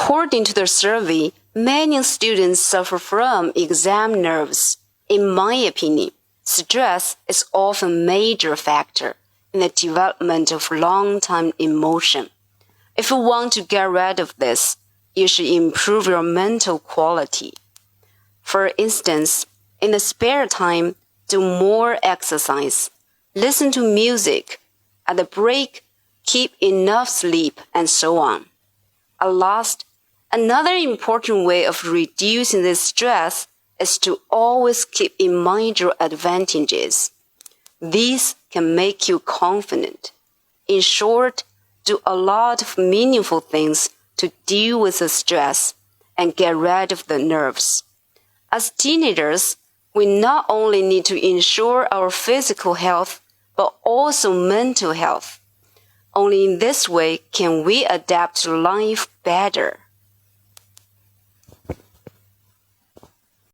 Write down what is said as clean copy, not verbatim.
According to the survey, many students suffer from exam nerves. In my opinion, stress is often a major factor in the development of long-time emotion. If you want to get rid of this, you should improve your mental quality. For instance, in the spare time, do more exercise, listen to music, at the break, keep enough sleep, and so on. At last, another important way of reducing this stress is to always keep in mind your advantages. These can make you confident. In short, do a lot of meaningful things to deal with the stress and get rid of the nerves. As teenagers, we not only need to ensure our physical health, but also mental health. Only in this way can we adapt to life better.